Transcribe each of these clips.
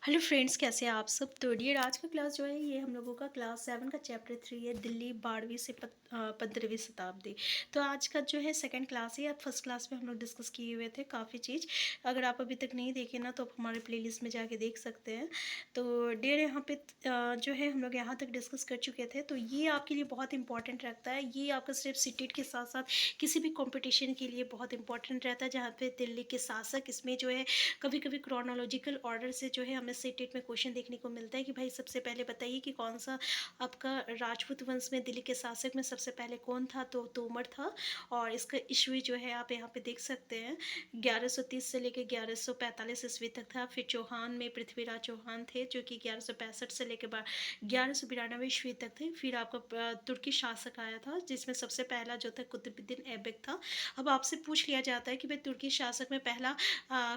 Hello friends, कैसे हैं आप सब। तो डियर, आज का क्लास जो है ये हम लोगों का क्लास 7 का चैप्टर 3 है, दिल्ली 12वीं से 15वीं शताब्दी। तो आज का जो है सेकंड क्लास है। फर्स्ट क्लास में हम लोग डिस्कस किए हुए थे काफ़ी चीज़। अगर आप अभी तक नहीं देखे ना तो आप हमारे प्लेलिस्ट में जाके देख सकते हैं। तो डियर, यहाँ पे जो है हम लोग यहाँ तक डिस्कस कर चुके थे। तो ये आपके लिए बहुत इंपॉर्टेंट रखता है। ये आपका सिर्फ सीटेट के साथ साथ किसी भी कॉम्पिटिशन के लिए बहुत इंपॉर्टेंट रहता है, जहाँ पे दिल्ली के शासक, इसमें जो है कभी कभी क्रोनोलॉजिकल ऑर्डर से जो है हमें सीटेट में क्वेश्चन देखने को मिलता है कि भाई सबसे पहले बताइए कि कौन सा आपका राजपूत वंश में दिल्ली के शासक में सबसे पहले कौन था। तो तोमर था। और इसका ईस्वी जो है आप यहाँ पे देख सकते हैं, 1130 से लेकर 1145 ईस्वी तक था। फिर चौहान में पृथ्वीराज चौहान थे, जो कि 1165 से लेकर 1192 ईस्वी तक थे। फिर आपका तुर्की शासक आया था, जिसमें सबसे पहला जो था कुतुबुद्दीन ऐबक था। अब आपसे पूछ लिया जाता है कि भाई तुर्की शासक में पहला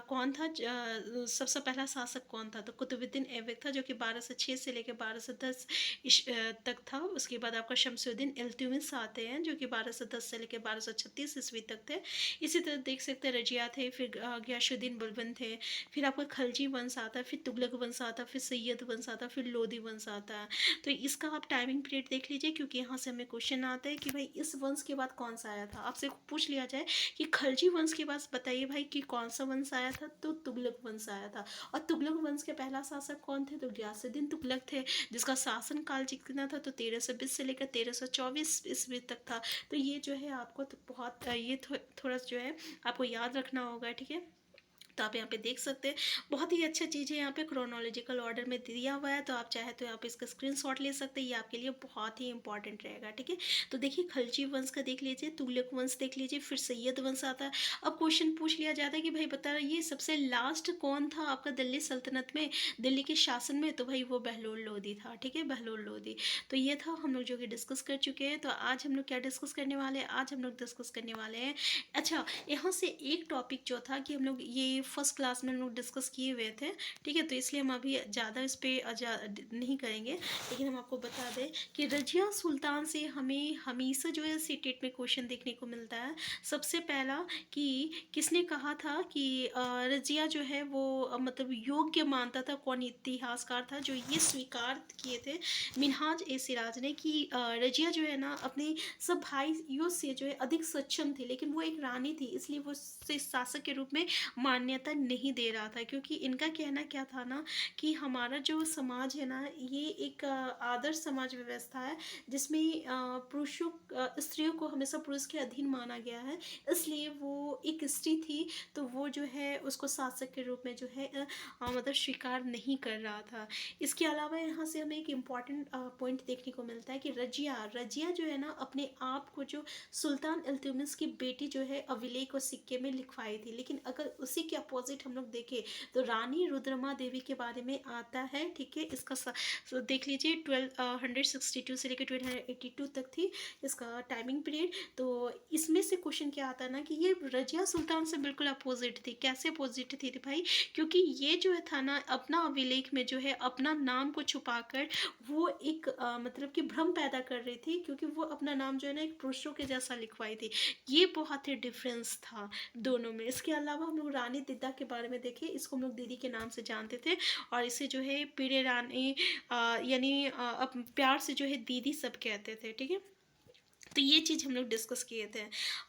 कौन था, सबसे पहला शासक कौन था। तो कुतुबुद्दीन ऐबक था, जो कि 1206 से लेकर 1210 तक था। उसके बाद आपका शमसुद्दीन इल्तुतमिश आते हैं, जो कि 1210 से लेकर 1236 ईस्वी तक थे। इसी तरह देख सकते हैं रजिया थे, फिर गयासुद्दीन बुलबुल थे। फिर आपका खलजी वंश आता है, फिर तुगलक वंश आता है, फिर सैयद वंश आता है, फिर लोधी वंश आता है। तो इसका आप टाइमिंग पीरियड देख लीजिए, क्योंकि यहाँ से हमें क्वेश्चन आता है कि भाई इस वंश के बाद कौन सा आया था। आपसे पूछ लिया जाए कि खलजी वंश के बाद बताइए भाई कि कौन सा वंश आया था, तो तुगलक वंश आया था। और तुगलक वंश के पहला शासक कौन थे, तो गयासुद्दीन तुगलक थे, जिसका शासन काल कितना था, तो 1320 से लेकर 1324 ईस्वी तक था। तो ये जो है आपको तो बहुत ये थोड़ा जो है आपको याद रखना होगा, ठीक है। तो आप यहाँ पे देख सकते हैं, बहुत ही अच्छा चीज़ है। यहाँ पे क्रोनोलॉजिकल ऑर्डर में दिया हुआ है, तो आप चाहे तो आप इसका स्क्रीनशॉट ले सकते हैं। ये आपके लिए बहुत ही इंपॉर्टेंट रहेगा, ठीक है। तो देखिए, खलजी वंश का देख लीजिए, तुगलक वंश देख लीजिए, फिर सैयद वंश आता है। अब क्वेश्चन पूछ लिया जाता है कि भाई बता ये सबसे लास्ट कौन था आपका दिल्ली सल्तनत में, दिल्ली के शासन में। तो भाई वो बहलोल लोधी था, ठीक है, बहलोल लोधी। तो ये था हम लोग जो कि डिस्कस कर चुके हैं। तो आज हम लोग क्या डिस्कस करने वाले हैं, आज हम लोग डिस्कस करने वाले हैं, अच्छा, यहाँ से एक टॉपिक जो था कि हम लोग ये फर्स्ट क्लास में हम लोग डिस्कस किए हुए थे, ठीक है। तो इसलिए हम अभी ज़्यादा इस पर नहीं करेंगे, लेकिन हम आपको बता दें कि रजिया सुल्तान से हमें हमेशा जो है सीटेट में क्वेश्चन देखने को मिलता है। सबसे पहला कि किसने कहा था कि रजिया जो है वो मतलब योग्य मानता था, कौन इतिहासकार था जो ये स्वीकार किए थे, मिनहाज ए सिराज ने, कि रजिया जो है ना अपने सब भाइयों से जो है अधिक सक्षम थी, लेकिन वो एक रानी थी, इसलिए वो उसे शासक के रूप में मान्यता नहीं दे रहा था। क्योंकि इनका कहना क्या था ना कि हमारा जो समाज है ना, ये एक आदर्श समाज व्यवस्था है, जिसमें पुरुषों स्त्रियों को हमेशा पुरुष के अधीन माना गया है। इसलिए वो एक स्त्री थी, तो वो जो है उसको शासक के रूप में जो है मतलब स्वीकार नहीं कर रहा था। इसके अलावा यहाँ से हमें एक इम्पॉर्टेंट पॉइंट देखने को मिलता है कि रजिया रजिया जो है ना अपने आप को जो सुल्तान इल्तुतमिश की बेटी जो है अभिलेख और सिक्के में लिखवाई थी। लेकिन अगर उसी के अपोजिट हम लोग देखें तो रानी रुद्रमा देवी के बारे में आता है, ठीक है। इसका देख लीजिए 1262 से लेकर 1282 तक थी इसका टाइमिंग पीरियड। तो इसमें से क्वेश्चन क्या आता है ना कि ये रजिया सुल्तान से बिल्कुल अपोजिट थी। कैसे अपोजिट थी भाई, क्योंकि ये जो है था ना अपना अभिलेख में जो है अपना नाम को छुपाकर वो एक मतलब कि भ्रम पैदा कर रही थी, क्योंकि वो अपना नाम जो है ना एक पुरुषों के जैसा लिखवाई थी। ये बहुत ही डिफरेंस था दोनों में। इसके अलावा हम लोग रानी दिद्दा के बारे में देखें, इसको हम लोग दीदी के नाम से जानते थे, और इसे जो है पीरे रानी यानी अब प्यार से जो है दीदी सब कहते थे, ठीक है। तो ये चीज़ हम लोग डिस्कस किए थे।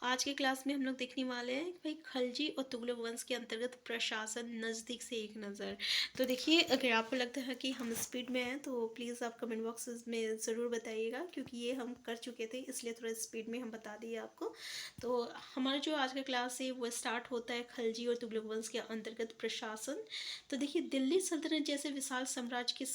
आज के क्लास में हम लोग देखने वाले हैं कि भाई खलजी और तुगलक वंश के अंतर्गत प्रशासन, नज़दीक से एक नज़र। तो देखिए, अगर आपको लगता है कि हम स्पीड में हैं तो प्लीज़ आप कमेंट बॉक्स में ज़रूर बताइएगा, क्योंकि ये हम कर चुके थे, इसलिए थोड़ा स्पीड में हम बता दिए आपको। तो हमारा जो आज का क्लास है वो स्टार्ट होता है खलजी और तुगलक वंश के अंतर्गत प्रशासन। तो देखिए, दिल्ली सल्तनत जैसे विशाल साम्राज्य के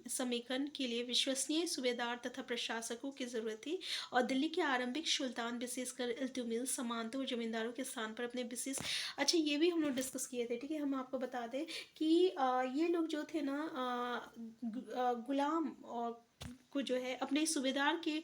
समेकन के लिए विश्वसनीय सूबेदार तथा प्रशासकों की जरूरत थी। और दिल्ली के आरंभिक सुल्तान, विशेषकर इल्तुतमिश, सामंतों और जमींदारों के स्थान पर अपने विशेष, अच्छा ये भी हम लोग डिस्कस किए थे, ठीक है। हम आपको बता दें कि ये लोग जो थे ना गुलाम और को जो है अपने सूबेदार के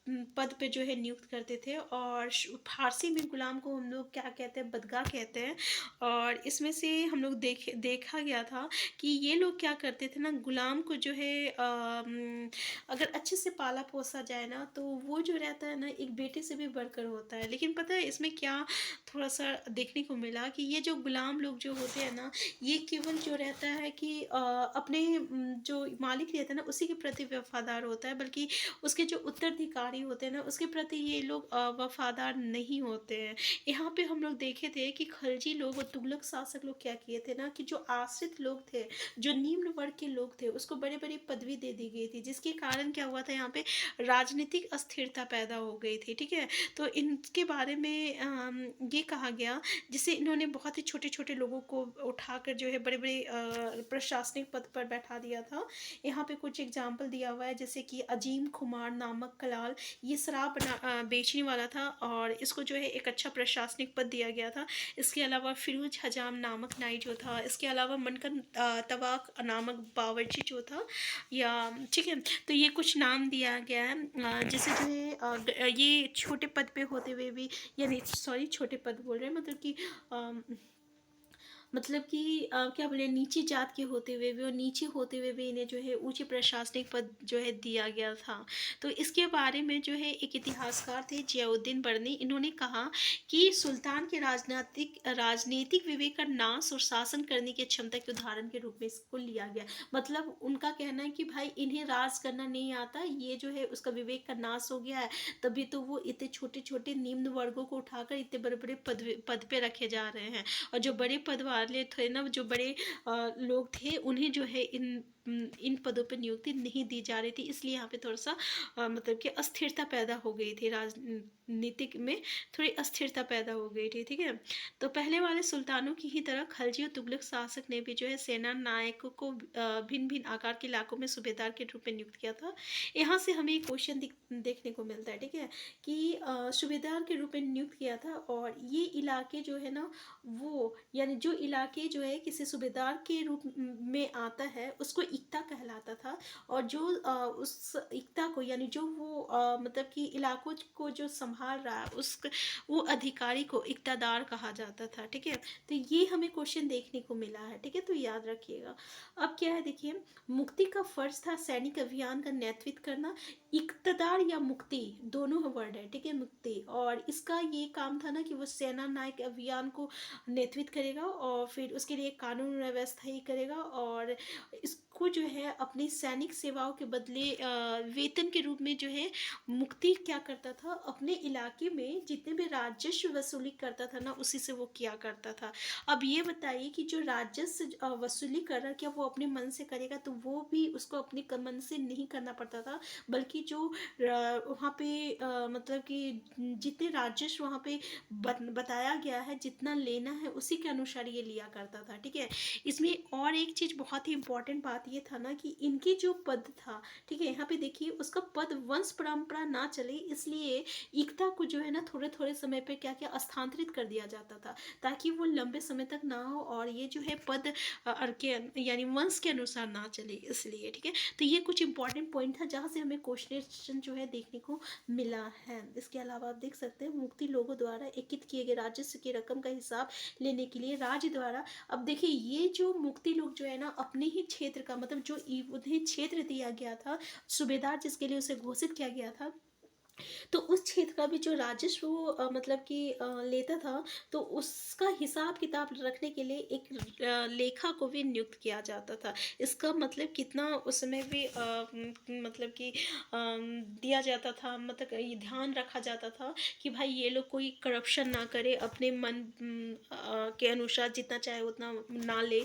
पद पे जो है नियुक्त करते थे। और फारसी में गुलाम को हम लोग क्या कहते हैं, बदगा कहते हैं। और इसमें से हम लोग देखा गया था कि ये लोग क्या करते थे ना, गुलाम को जो है अगर अच्छे से पाला पोसा जाए ना, तो वो जो रहता है ना, एक बेटे से भी बढ़कर होता है। लेकिन पता है इसमें क्या थोड़ा सा देखने को मिला कि ये जो गुलाम लोग जो होते हैं ना, ये केवल जो रहता है कि अपने जो मालिक रहता है ना, उसी के प्रति वफादार होता है, बल्कि उसके जो उत्तराधिकारी होते हैं ना, उसके प्रति ये लोग वफादार नहीं होते हैं। यहाँ पे हम लोग देखे थे कि खलजी लोग और तुगलक शासक लोग क्या किए थे ना, कि जो आश्रित लोग थे, जो निम्न वर्ग के लोग थे, उसको बड़े बड़ी पदवी दे दी गई थी, जिसके कारण क्या हुआ था, यहाँ पे राजनीतिक अस्थिरता पैदा हो गई थी। ठीक है, तो इनके बारे में ये कहा गया, जिसे इन्होंने बहुत ही छोटे छोटे लोगों को उठाकर जो है बड़े बड़े प्रशासनिक पद पर बैठा दिया था। यहाँ पे कुछ एग्जाम्पल दिया हुआ है, जैसे कि अजीम खुमार नामक कलाल, ये शराब बेचने वाला था, और इसको जो है एक अच्छा प्रशासनिक पद दिया गया था। इसके अलावा फिरोज हजाम नामक नाई जो था, इसके अलावा मनकन तवाक नामक बावर्ची जो था, या ठीक है, तो ये कुछ नाम दिया गया है, जिसे जो है ये छोटे पद पे होते हुए भी, यानी सॉरी छोटे पद बोल रहे हैं, मतलब कि क्या बोले, नीची जात के होते हुए भी और नीचे होते हुए भी इन्हें जो है ऊंचे प्रशासनिक पद जो है दिया गया था। तो इसके बारे में जो है एक इतिहासकार थे जियाउद्दीन बर्नी, इन्होंने कहा कि सुल्तान के राजनीतिक विवेक का नाश और शासन करने की क्षमता के उदाहरण के रूप में इसको लिया गया। मतलब उनका कहना है कि भाई इन्हें राज करना नहीं आता, ये जो है उसका विवेक का नाश हो गया है, तभी तो वो इतने छोटे छोटे निम्न वर्गों को उठाकर इतने बड़े बड़े पद पे रखे जा रहे हैं। और जो बड़े पद वाले थे ना, जो बड़े लोग थे, उन्हें जो है इन पदों पर नियुक्ति नहीं दी जा रही थी। इसलिए यहाँ पे थोड़ा सा मतलब कि अस्थिरता पैदा हो गई थी, राजनीतिक में थोड़ी अस्थिरता पैदा हो गई थी। ठीक है, तो पहले वाले सुल्तानों की ही तरह खलजी और तुगलक शासक ने भी जो है सेना नायकों को भिन्न भिन्न आकार के इलाकों में सूबेदार के रूप में नियुक्त किया था। यहाँ से हमें एक क्वेश्चन देखने को मिलता है, ठीक है, कि सूबेदार के रूप में नियुक्त किया था, और ये इलाके जो है ना, वो यानी जो इलाके जो है किसी सूबेदार के रूप में आता है, उसको इक्ता कहलाता था। और जो उस इक्ता को, यानी जो वो मतलब कि इलाकों को जो संभाल रहा है, उस वो अधिकारी को इक्तादार कहा जाता था। ठीक है, तो ये हमें क्वेश्चन देखने को मिला है। ठीक है, तो याद रखिएगा। अब क्या है, देखिए, मुक्ति का फर्ज था सैनिक अभियान का नेतृत्व करना। इक्तदार या मुक्ति दोनों वर्ड है, ठीक है, मुक्ति, और इसका ये काम था ना कि वो सेना नायक अभियान को नेतृत्व करेगा, और फिर उसके लिए कानून व्यवस्था ही करेगा, और इसको जो है अपनी सैनिक सेवाओं के बदले वेतन के रूप में जो है मुक्ति क्या करता था, अपने इलाके में जितने भी राजस्व वसूली करता था ना, उसी से वो किया करता था। अब ये बताइए कि जो राजस्व वसूली कर रहा, क्या वो अपने मन से करेगा? तो वो भी उसको अपने मन से नहीं करना पड़ता था, बल्कि जो वहाँ पे मतलब कि जितने राजस्व वहाँ पे बताया गया है, जितना लेना है उसी के अनुसार ये लिया करता था। ठीक है, इसमें और एक चीज़ बहुत ही इंपॉर्टेंट बात ये था ना कि इनकी जो पद था, ठीक है, यहाँ पे देखिए, उसका पद वंश परंपरा ना चले, इसलिए एकता को जो है ना थोड़े थोड़े समय पे क्या क्या स्थानांतरित कर दिया जाता था, ताकि वो लंबे समय तक ना हो, और ये जो है पद के यानी वंश के अनुसार ना चले, इसलिए। ठीक है, तो ये कुछ इंपॉर्टेंट पॉइंट था जहाँ से हमें क्वेश्चन जो है देखने को मिला है। इसके अलावा आप देख सकते हैं, मुक्ति लोगों द्वारा एकत्रित किए गए राजस्व की रकम का हिसाब लेने के लिए राज्य द्वारा, अब देखिए, ये जो मुक्ति लोग जो है ना, अपने ही क्षेत्र का, मतलब जो उन्हें क्षेत्र दिया गया था, सूबेदार जिसके लिए उसे घोषित किया गया था, तो उस क्षेत्र का भी जो राजस्व वो मतलब कि लेता था, तो उसका हिसाब किताब रखने के लिए एक लेखा को भी नियुक्त किया जाता था। इसका मतलब कितना उस समय भी मतलब कि दिया जाता था, मतलब ये ध्यान रखा जाता था कि भाई ये लोग कोई करप्शन ना करे, अपने मन के अनुसार जितना चाहे उतना ना ले,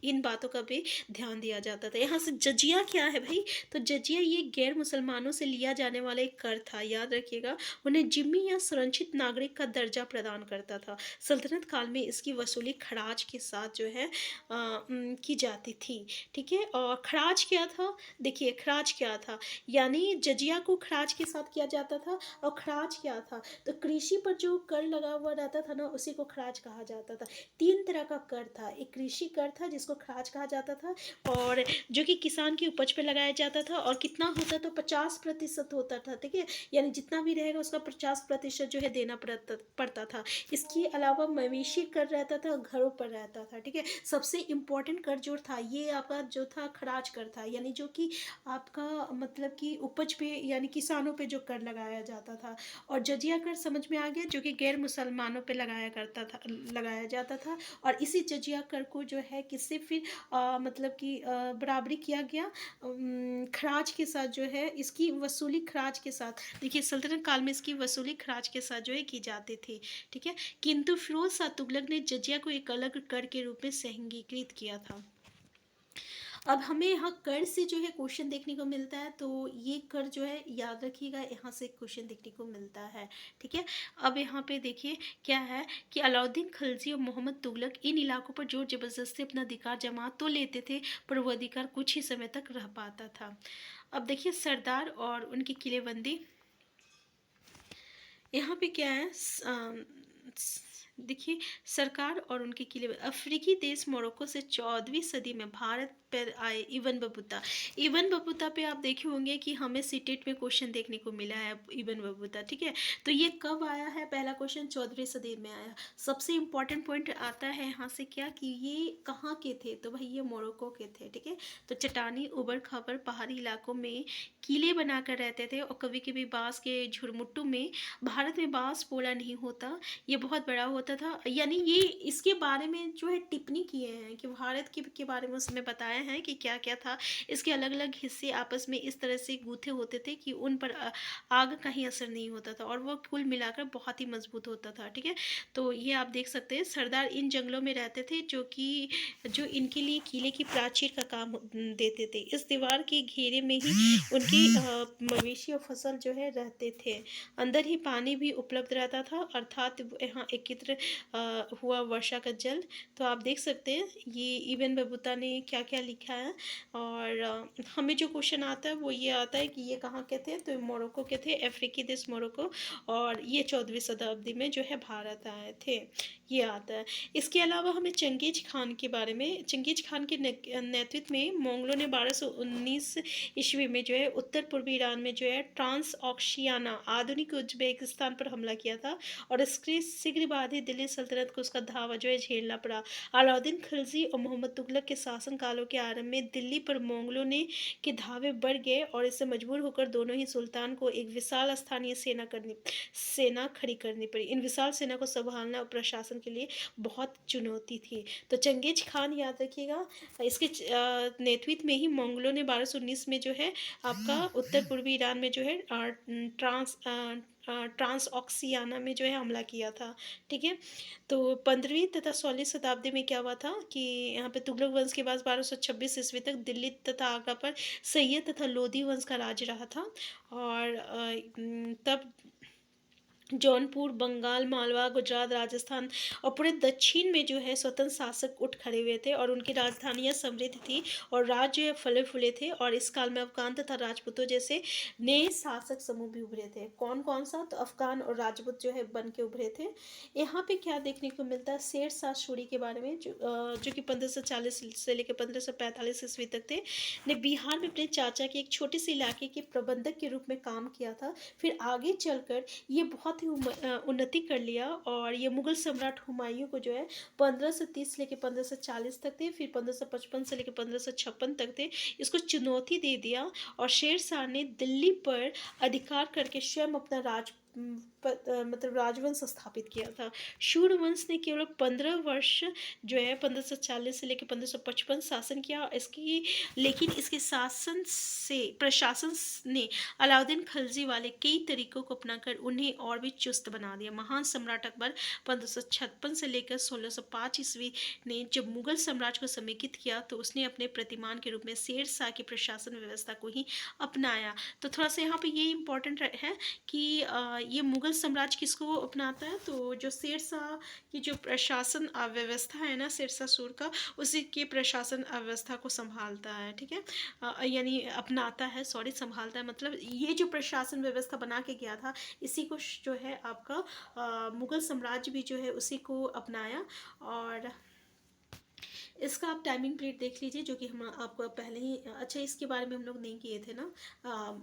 इन बातों का भी ध्यान दिया जाता था। यहाँ से जजिया क्या है भाई, तो जजिया ये गैर मुसलमानों से लिया जाने वाला एक कर था, याद रखिएगा। उन्हें जिम्मी या संरक्षित नागरिक का दर्जा प्रदान करता था। सल्तनत काल में इसकी वसूली खराज के साथ जो है की जाती थी। ठीक है, और खराज क्या था, देखिए खराज क्या था, यानी जजिया को खराज के साथ किया जाता था। और खराज क्या था, तो कृषि पर जो कर लगा हुआ रहता था ना, उसी को खराज कहा जाता था। तीन तरह का कर था, एक कृषि कर था जिसको खराज कहा जाता था, और जो कि किसान की उपज पे लगाया जाता था, और कितना होता तो 50% होता था। ठीक है, यानी जितना भी रहेगा उसका 50% जो है देना पड़ता था। इसके अलावा मवेशी कर रहता था, घरों पर रहता था, ठीक है। सबसे इम्पोर्टेंट कर जो था ये आपका जो था खराज कर था, यानी जो कि आपका मतलब कि उपज पे यानी किसानों पे जो कर लगाया जाता था। और जजिया कर समझ में आ गया, जो कि गैर मुसलमानों पे लगाया जाता था। और इसी जजिया कर को जो है किससे फिर मतलब कि बराबरी किया गया खराज के साथ, जो है इसकी वसूली खराज के साथ। देखिए सल्तनत काल में इसकी वसूली खराज के साथ जो है की जाती थी, ठीक है। किंतु फिरोज शाह तुगलक ने जजिया को एक अलग कर के रूप में संघीकृत किया था। अब हमें यहाँ कर से जो है क्वेश्चन देखने को मिलता है, तो ये कर जो है याद रखिएगा, यहाँ से क्वेश्चन देखने को मिलता है, ठीक है। अब यहाँ पे देखिए क्या है कि अलाउद्दीन खिलजी और मोहम्मद तुगलक इन इलाकों पर जोर जबरदस्ती अपना अधिकार जमा तो लेते थे, पर वो अधिकार कुछ ही समय तक रह पाता था। अब देखिए सरदार और उनकी किलेबंदी, यहाँ पे क्या है देखिए सरकार और उनके किले। अफ्रीकी देश मोरक्को से 14वीं सदी में भारत पर आए इब्न बतूता। इब्न बतूता पे आप देखे होंगे कि हमें सीटेट में क्वेश्चन देखने को मिला है इब्न बतूता, ठीक है। तो ये कब आया है, पहला क्वेश्चन 14वीं सदी में आया। सबसे इम्पॉर्टेंट पॉइंट आता है यहाँ से क्या कि ये कहाँ के थे, तो भाई ये मोरक्को के थे, ठीक है। तो चट्टानी उबड़ खाबड़ पहाड़ी इलाकों में किले बनाकर रहते थे, और कभी कभी बांस के झुरमुट्टू में। भारत में बांस पोला नहीं होता, ये बहुत बड़ा होता था। यानी ये इसके बारे में जो है टिप्पणी किए हैं कि भारत के बारे में उसमें बताया है कि क्या क्या था। इसके अलग अलग हिस्से आपस में इस तरह से गूथे होते थे कि उन पर आग का ही असर नहीं होता था, और वो कुल मिलाकर बहुत ही मजबूत होता था, ठीक है। तो ये आप देख सकते हैं सरदार इन जंगलों में रहते थे, जो इनके लिए किले की प्राचीर का काम देते थे। इस दीवार के घेरे में ही उनकी मवेशी और फसल जो है रहते थे। अंदर ही पानी भी उपलब्ध रहता था, अर्थात यहाँ एकत्र हुआ वर्षा का जल। तो आप देख सकते हैं ये इब्न बतूता ने क्या क्या लिखा है। और हमें जो क्वेश्चन आता है वो ये आता है कि ये कहाँ के थे, तो मोरक्को के थे, अफ्रीकी देश मोरक्को। और ये 14वीं शताब्दी में जो है भारत आए थे, ये आता है। इसके अलावा हमें चंगेज खान के बारे में, चंगेज खान के नेतृत्व में मंगलों ने 1219 ईस्वी में जो है उत्तर पूर्वी ईरान में जो है ट्रांस ऑक्शियाना आधुनिक उज्बेकिस्तान पर हमला किया था, और इसके शीघ्र बाद ही दिल्ली सल्तनत को उसका धावा जो है झेलना पड़ा। अलाउद्दीन खिलजी और मोहम्मद तुगलक के शासन कालों के आरंभ में दिल्ली पर मंगलों ने के धावे बढ़ गए, और इससे मजबूर होकर दोनों ही सुल्तान को एक विशाल स्थानीय सेना खड़ी करनी पड़ी। इन विशाल सेना को संभालना और प्रशासन के लिए बहुत चुनौती थी। तो चंगेज खान याद रखिएगा, इसके नेतृत्व में ही मंगलों ने 1219 में जो है आपका उत्तर पूर्वी ईरान में जो है ट्रांस ऑक्सियाना में जो है हमला किया था, ठीक है। तो 15वीं तथा 16वीं शताब्दी में क्या हुआ था कि यहाँ पे तुगलक वंश के बाद 1226 ईस्वी तक दिल्ली तथा आगरा पर सैयद तथा लोधी वंश का राज रहा था। और तब जौनपुर, बंगाल, मालवा, गुजरात, राजस्थान और पूरे दक्षिण में जो है स्वतंत्र शासक उठ खड़े हुए थे, और उनकी राजधानियाँ समृद्ध थी और राज्य जो है फले फूले थे। और इस काल में अफगान तथा राजपूतों जैसे नए शासक समूह भी उभरे थे। कौन कौन सा, तो अफगान और राजपूत जो है बन के उभरे थे। यहाँ पे क्या देखने को मिलता है, शेर शाह सूरी के बारे में, जो कि 1540 से लेकर 1545 ईस्वी तक थे, ने बिहार में अपने चाचा के एक छोटे से इलाके के प्रबंधक के रूप में काम किया था। फिर आगे चलकर ये बहुत ही उन्नति कर लिया, और ये मुगल सम्राट हुमायूं को जो है 1530 से लेकर 1540 तक थे, फिर 1555 से लेकर 1556 तक थे, इसको चुनौती दे दिया। और शेर शाह ने दिल्ली पर अधिकार करके स्वयं अपना मतलब राजवंश स्थापित किया था। सूर्यवंश ने केवल 15 वर्ष जो है 1540 से लेकर 1555 शासन किया, लेकिन इसके शासन से प्रशासन ने अलाउद्दीन खिलजी वाले कई तरीकों को अपनाकर उन्हें और भी चुस्त बना दिया। महान सम्राट अकबर 1556 से लेकर 1605 ईस्वी ने जब मुगल साम्राज्य को समेकित किया, तो उसने अपने प्रतिमान के रूप में शेर शाह की प्रशासन व्यवस्था को ही अपनाया। तो थोड़ा सा यहाँ पे ये इम्पोर्टेंट है कि ये मुगल साम्राज्य किसको अपनाता है, तो जो शेर शाह की जो प्रशासन व्यवस्था है ना, शेर शाह सूर का, उसी के प्रशासन व्यवस्था को संभालता है, ठीक है। यानी अपनाता है, सॉरी, संभालता है, मतलब ये जो प्रशासन व्यवस्था बना के गया था, इसी को जो है आपका मुगल साम्राज्य भी जो है उसी को अपनाया। और इसका आप टाइमिंग पीरियड देख लीजिए, जो कि हम आपको पहले ही, अच्छा इसके बारे में हम लोग नहीं किए थे ना,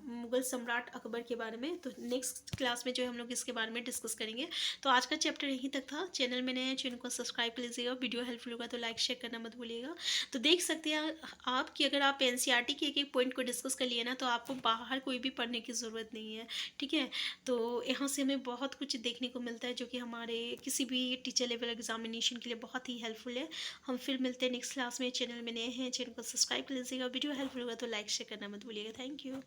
मुगल सम्राट अकबर के बारे में। तो नेक्स्ट क्लास में जो है हम लोग इसके बारे में डिस्कस करेंगे। तो आज का चैप्टर यहीं तक था। चैनल में नए हैं, चैनल को सब्सक्राइब कर लीजिएगा। वीडियो हेल्पफुल होगा तो लाइक शेयर करना मत भूलिएगा। तो देख सकते हैं आप कि अगर आप एनसीईआरटी के एक एक पॉइंट को डिस्कस कर लिए ना, तो आपको बाहर कोई भी पढ़ने की ज़रूरत नहीं है। ठीक है, तो यहाँ से हमें बहुत कुछ देखने को मिलता है, जो कि हमारे किसी भी टीचर लेवल एग्जामिनेशन के लिए बहुत ही हेल्पफुल है। हम फिर मिलते हैं नेक्स्ट क्लास में। चैनल में नए हैं, चैनल को सब्सक्राइब कर लीजिएगा। वीडियो हेल्पफुल होगा तो लाइक शेयर करना मत भूलिएगा। Thank you.